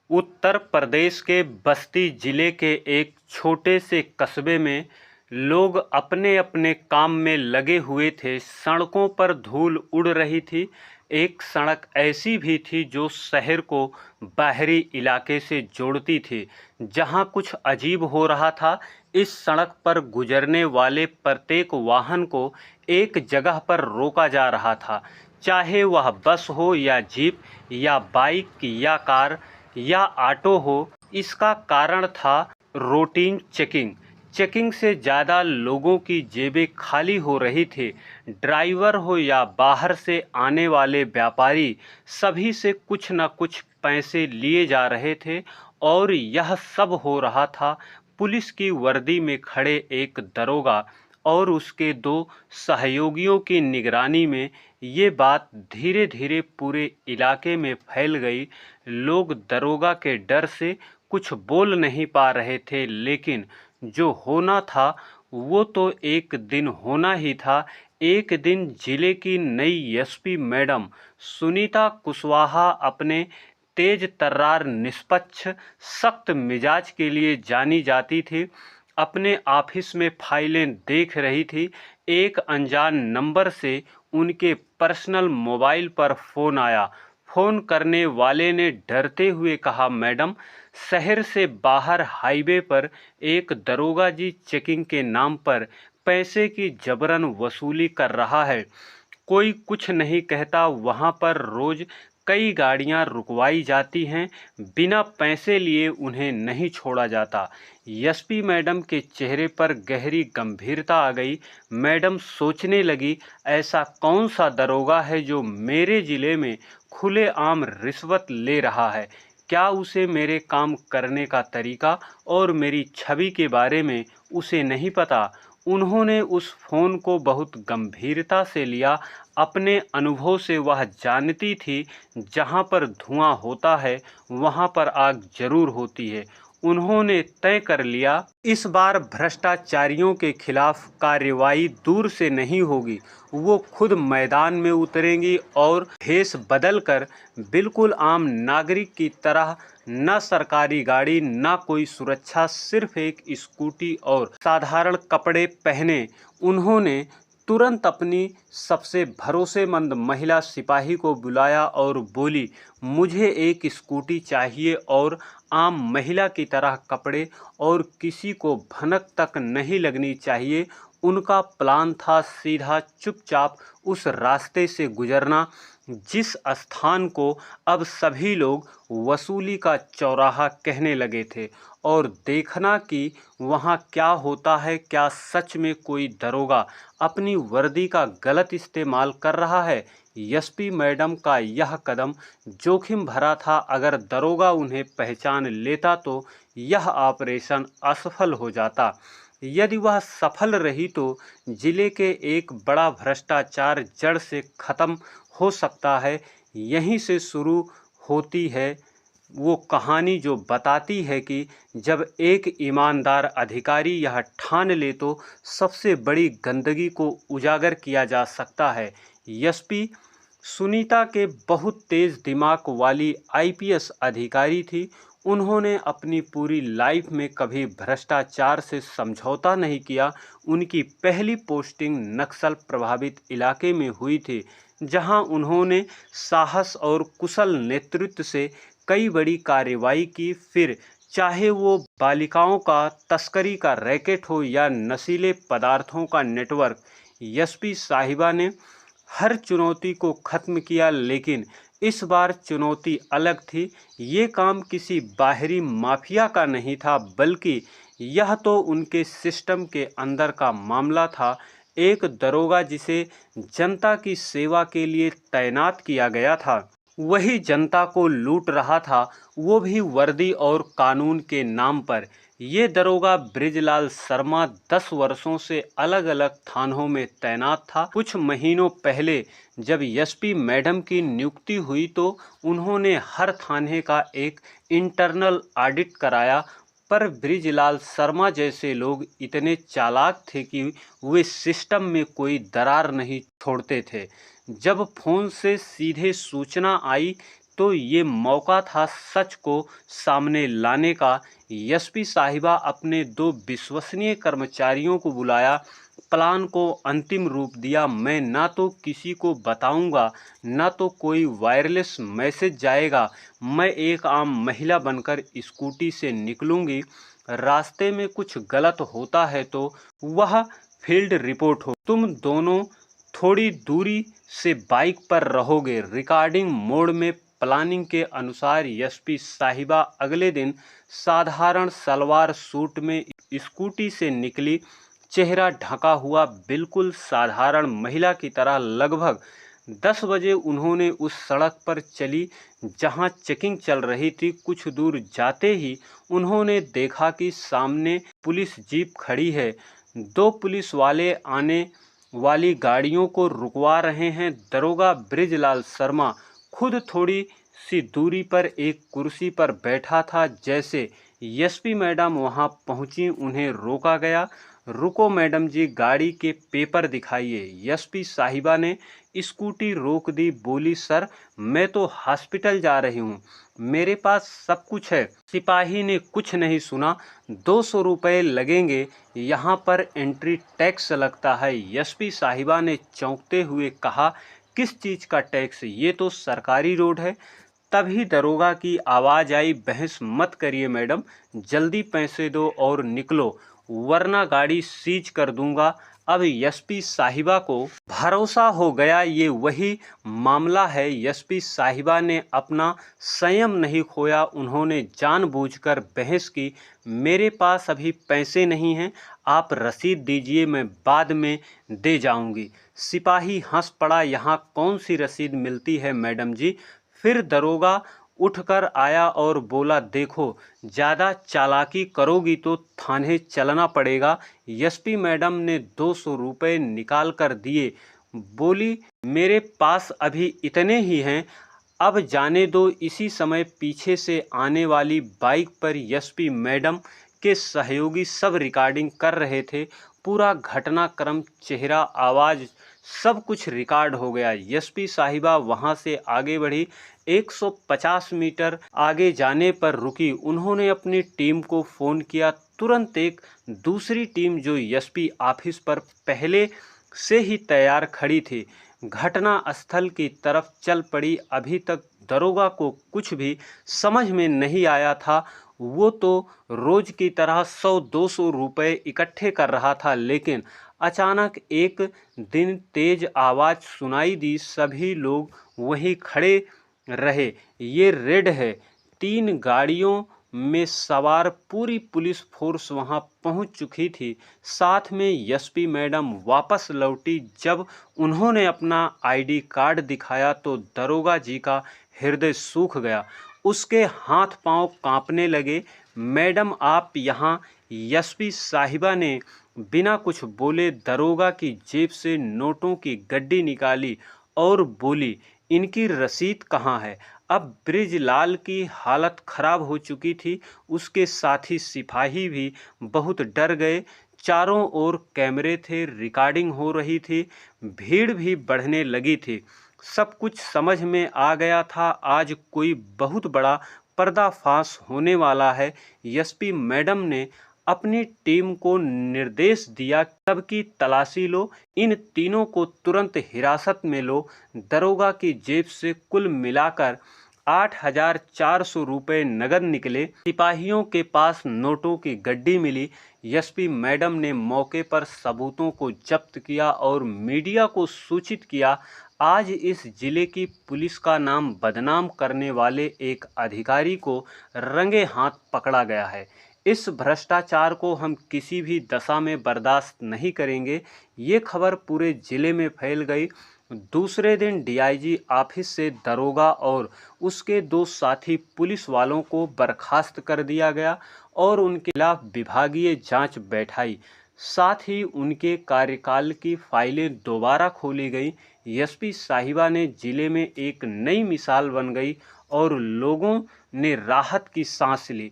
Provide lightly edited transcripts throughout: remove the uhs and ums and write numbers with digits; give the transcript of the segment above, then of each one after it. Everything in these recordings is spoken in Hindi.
उत्तर प्रदेश के बस्ती जिले के एक छोटे से कस्बे में लोग अपने अपने काम में लगे हुए थे। सड़कों पर धूल उड़ रही थी। एक सड़क ऐसी भी थी जो शहर को बाहरी इलाके से जोड़ती थी। जहां कुछ अजीब हो रहा था। इस सड़क पर गुजरने वाले प्रत्येक वाहन को एक जगह पर रोका जा रहा था, चाहे वह बस हो या जीप या बाइक या कार या ऑटो हो। इसका कारण था रूटीन चेकिंग। चेकिंग से ज़्यादा लोगों की जेबें खाली हो रही थी। ड्राइवर हो या बाहर से आने वाले व्यापारी, सभी से कुछ न कुछ पैसे लिए जा रहे थे। और यह सब हो रहा था पुलिस की वर्दी में खड़े एक दरोगा और उसके दो सहयोगियों की निगरानी में। ये बात धीरे धीरे पूरे इलाके में फैल गई। लोग दरोगा के डर से कुछ बोल नहीं पा रहे थे, लेकिन जो होना था वो तो एक दिन होना ही था। एक दिन जिले की नई एसपी मैडम सुनीता कुशवाहा अपने तेज तर्रार, निष्पक्ष, सख्त मिजाज के लिए जानी जाती थी। अपने ऑफिस में फाइलें देख रही थी। एक अनजान नंबर से उनके पर्सनल मोबाइल पर फ़ोन आया। फ़ोन करने वाले ने डरते हुए कहा, मैडम, शहर से बाहर हाईवे पर एक दरोगा जी चेकिंग के नाम पर पैसे की जबरन वसूली कर रहा है। कोई कुछ नहीं कहता। वहाँ पर रोज कई गाड़ियाँ रुकवाई जाती हैं, बिना पैसे लिए उन्हें नहीं छोड़ा जाता। एसपी मैडम के चेहरे पर गहरी गंभीरता आ गई। मैडम सोचने लगी, ऐसा कौन सा दरोगा है जो मेरे ज़िले में खुलेआम रिश्वत ले रहा है? क्या उसे मेरे काम करने का तरीका और मेरी छवि के बारे में उसे नहीं पता? उन्होंने उस फ़ोन को बहुत गंभीरता से लिया। अपने अनुभव से वह जानती थी, जहाँ पर धुआं होता है वहाँ पर आग जरूर होती है। उन्होंने तय कर लिया, इस बार भ्रष्टाचारियों के खिलाफ कार्रवाई दूर से नहीं होगी। वो खुद मैदान में उतरेंगी और भेष बदलकर बिल्कुल आम नागरिक की तरह, न सरकारी गाड़ी न कोई सुरक्षा, सिर्फ एक स्कूटी और साधारण कपड़े पहने। उन्होंने तुरंत अपनी सबसे भरोसेमंद महिला सिपाही को बुलाया और बोली, मुझे एक स्कूटी चाहिए और आम महिला की तरह कपड़े, और किसी को भनक तक नहीं लगनी चाहिए। उनका प्लान था सीधा चुपचाप उस रास्ते से गुजरना जिस स्थान को अब सभी लोग वसूली का चौराहा कहने लगे थे, और देखना कि वहाँ क्या होता है। क्या सच में कोई दरोगा अपनी वर्दी का गलत इस्तेमाल कर रहा है? एसपी मैडम का यह कदम जोखिम भरा था। अगर दरोगा उन्हें पहचान लेता तो यह ऑपरेशन असफल हो जाता। यदि वह सफल रही तो जिले के एक बड़ा भ्रष्टाचार जड़ से खत्म हो सकता है। यहीं से शुरू होती है वो कहानी जो बताती है कि जब एक ईमानदार अधिकारी यह ठान ले तो सबसे बड़ी गंदगी को उजागर किया जा सकता है। एसपी सुनीता के बहुत तेज दिमाग वाली आईपीएस अधिकारी थी। उन्होंने अपनी पूरी लाइफ में कभी भ्रष्टाचार से समझौता नहीं किया। उनकी पहली पोस्टिंग नक्सल प्रभावित इलाके में हुई थी, जहां उन्होंने साहस और कुशल नेतृत्व से कई बड़ी कार्रवाई की। फिर चाहे वो बालिकाओं का तस्करी का रैकेट हो या नशीले पदार्थों का नेटवर्क, एसपी साहिबा ने हर चुनौती को खत्म किया। लेकिन इस बार चुनौती अलग थी। ये काम किसी बाहरी माफिया का नहीं था, बल्कि यह तो उनके सिस्टम के अंदर का मामला था। एक दरोगा जिसे जनता की सेवा के लिए तैनात किया गया था, वही जनता को लूट रहा था, वो भी वर्दी और कानून के नाम पर। ये दरोगा बृजलाल शर्मा 10 वर्षों से अलग अलग थानों में तैनात था। कुछ महीनों पहले जब एसपी मैडम की नियुक्ति हुई तो उन्होंने हर थाने का एक इंटरनल ऑडिट कराया। पर बृजलाल शर्मा जैसे लोग इतने चालाक थे कि वे सिस्टम में कोई दरार नहीं छोड़ते थे। जब फोन से सीधे सूचना आई तो ये मौका था सच को सामने लाने का। एसपी साहिबा अपने 2 विश्वसनीय कर्मचारियों को बुलाया, प्लान को अंतिम रूप दिया। मैं ना तो किसी को बताऊंगा, ना तो कोई वायरलेस मैसेज जाएगा। मैं एक आम महिला बनकर स्कूटी से निकलूंगी। रास्ते में कुछ गलत होता है तो वह फील्ड रिपोर्ट हो। तुम दोनों थोड़ी दूरी से बाइक पर रहोगे। रिकॉर्डिंग मोड में प्लानिंग के अनुसार एसपी साहिबा अगले दिन साधारण सलवार सूट में स्कूटी से निकली। चेहरा ढका हुआ, बिल्कुल साधारण महिला की तरह। लगभग 10 बजे उन्होंने उस सड़क पर चली जहां चेकिंग चल रही थी। कुछ दूर जाते ही उन्होंने देखा कि सामने पुलिस जीप खड़ी है। 2 पुलिस वाले आने वाली गाड़ियों को रुकवा रहे हैं। दरोगा बृजलाल शर्मा खुद थोड़ी सी दूरी पर एक कुर्सी पर बैठा था। जैसे एसपी मैडम वहां पहुंची, उन्हें रोका गया। रुको मैडम जी, गाड़ी के पेपर दिखाइए। एसपी साहिबा ने स्कूटी रोक दी, बोली सर मैं तो हॉस्पिटल जा रही हूँ, मेरे पास सब कुछ है। सिपाही ने कुछ नहीं सुना। 200 रुपये लगेंगे, यहाँ पर एंट्री टैक्स लगता है। एसपी साहिबा ने चौंकते हुए कहा, किस चीज़ का टैक्स? ये तो सरकारी रोड है। तभी दरोगा की आवाज़ आई, बहस मत करिए मैडम, जल्दी पैसे दो और निकलो वरना गाड़ी सीज कर दूंगा। अब एसपी साहिबा को भरोसा हो गया ये वही मामला है। एसपी साहिबा ने अपना संयम नहीं खोया। उन्होंने जानबूझकर बहस की, मेरे पास अभी पैसे नहीं हैं, आप रसीद दीजिए, मैं बाद में दे जाऊंगी। सिपाही हंस पड़ा, यहाँ कौन सी रसीद मिलती है मैडम जी। फिर दरोगा उठकर आया और बोला, देखो ज़्यादा चालाकी करोगी तो थाने चलना पड़ेगा। एसपी मैडम ने 200 रुपये निकाल कर दिए, बोली मेरे पास अभी इतने ही हैं, अब जाने दो। इसी समय पीछे से आने वाली बाइक पर एसपी मैडम के सहयोगी सब रिकॉर्डिंग कर रहे थे। पूरा घटनाक्रम, चेहरा, आवाज़ सब कुछ रिकॉर्ड हो गया। एसपी साहिबा वहां से आगे बढ़ी। 150 मीटर आगे जाने पर रुकी। उन्होंने अपनी टीम को फ़ोन किया। तुरंत एक दूसरी टीम जो एसपी ऑफिस पर पहले से ही तैयार खड़ी थी, घटना स्थल की तरफ चल पड़ी। अभी तक दरोगा को कुछ भी समझ में नहीं आया था। वो तो रोज की तरह 100-200 रुपये इकट्ठे कर रहा था, लेकिन अचानक एक दिन तेज आवाज़ सुनाई दी। सभी लोग वहीं खड़े रहे। ये रेड है। 3 गाड़ियों में सवार पूरी पुलिस फोर्स वहां पहुंच चुकी थी। साथ में एसपी मैडम वापस लौटी। जब उन्होंने अपना आईडी कार्ड दिखाया तो दरोगा जी का हृदय सूख गया। उसके हाथ पांव कांपने लगे। मैडम आप यहाँ? एसपी साहिबा ने बिना कुछ बोले दरोगा की जेब से नोटों की गड्डी निकाली और बोली, इनकी रसीद कहाँ है? अब बृजलाल की हालत खराब हो चुकी थी। उसके साथी सिपाही भी बहुत डर गए। चारों ओर कैमरे थे, रिकॉर्डिंग हो रही थी, भीड़ भी बढ़ने लगी थी। सब कुछ समझ में आ गया था। आज कोई बहुत बड़ा पर्दाफाश होने वाला है। एसपी मैडम ने अपनी टीम को निर्देश दिया, सबकी तलाशी लो, इन तीनों को तुरंत हिरासत में लो। दरोगा की जेब से कुल मिलाकर 8,400 रुपये नगद निकले। सिपाहियों के पास नोटों की गड्डी मिली। एसपी मैडम ने मौके पर सबूतों को जब्त किया और मीडिया को सूचित किया। आज इस जिले की पुलिस का नाम बदनाम करने वाले एक अधिकारी को रंगे हाथ पकड़ा गया है। इस भ्रष्टाचार को हम किसी भी दशा में बर्दाश्त नहीं करेंगे। ये खबर पूरे जिले में फैल गई। दूसरे दिन डीआईजी ऑफिस से दरोगा और उसके 2 साथी पुलिस वालों को बर्खास्त कर दिया गया और उनके खिलाफ विभागीय जांच बैठाई। साथ ही उनके कार्यकाल की फाइलें दोबारा खोली गई। एसपी साहिबा ने जिले में एक नई मिसाल बन गई और लोगों ने राहत की सांस ली।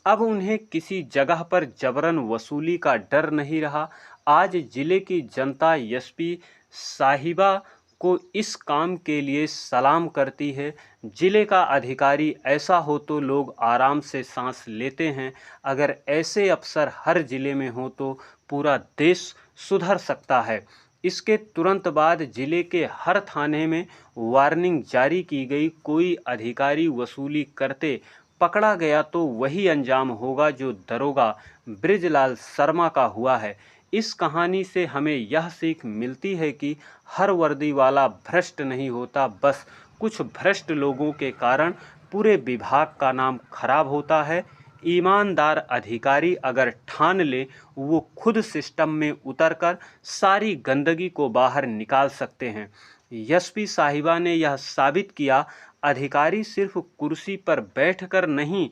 अब उन्हें किसी जगह पर जबरन वसूली का डर नहीं रहा। आज जिले की जनता एसपी साहिबा को इस काम के लिए सलाम करती है। जिले का अधिकारी ऐसा हो तो लोग आराम से सांस लेते हैं। अगर ऐसे अफसर हर जिले में हो तो पूरा देश सुधर सकता है। इसके तुरंत बाद जिले के हर थाने में वार्निंग जारी की गई। कोई अधिकारी वसूली करते पकड़ा गया तो वही अंजाम होगा जो दरोगा बृजलाल शर्मा का हुआ है। इस कहानी से हमें यह सीख मिलती है कि हर वर्दी वाला भ्रष्ट नहीं होता, बस कुछ भ्रष्ट लोगों के कारण पूरे विभाग का नाम खराब होता है। ईमानदार अधिकारी अगर ठान ले वो खुद सिस्टम में उतरकर सारी गंदगी को बाहर निकाल सकते हैं। एसपी साहिबा ने यह साबित किया, अधिकारी सिर्फ कुर्सी पर बैठकर नहीं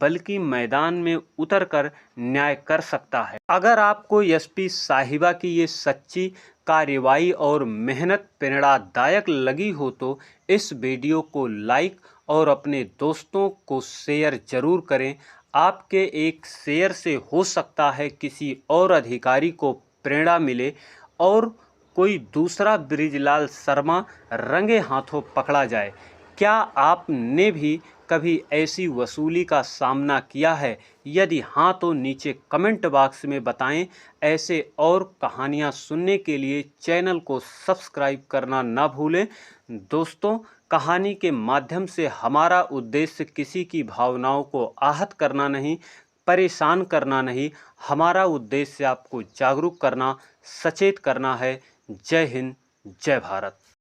बल्कि मैदान में उतरकर न्याय कर सकता है। अगर आपको एसपी साहिबा की ये सच्ची कार्रवाई और मेहनत प्रेरणादायक लगी हो तो इस वीडियो को लाइक और अपने दोस्तों को शेयर जरूर करें। आपके एक शेयर से हो सकता है किसी और अधिकारी को प्रेरणा मिले और कोई दूसरा बृजलाल शर्मा रंगे हाथों पकड़ा जाए। क्या आपने भी कभी ऐसी वसूली का सामना किया है? यदि हाँ तो नीचे कमेंट बॉक्स में बताएं। ऐसे और कहानियां सुनने के लिए चैनल को सब्सक्राइब करना ना भूलें। दोस्तों, कहानी के माध्यम से हमारा उद्देश्य किसी की भावनाओं को आहत करना नहीं, परेशान करना नहीं। हमारा उद्देश्य आपको जागरूक करना, सचेत करना है। जय हिंद, जय भारत।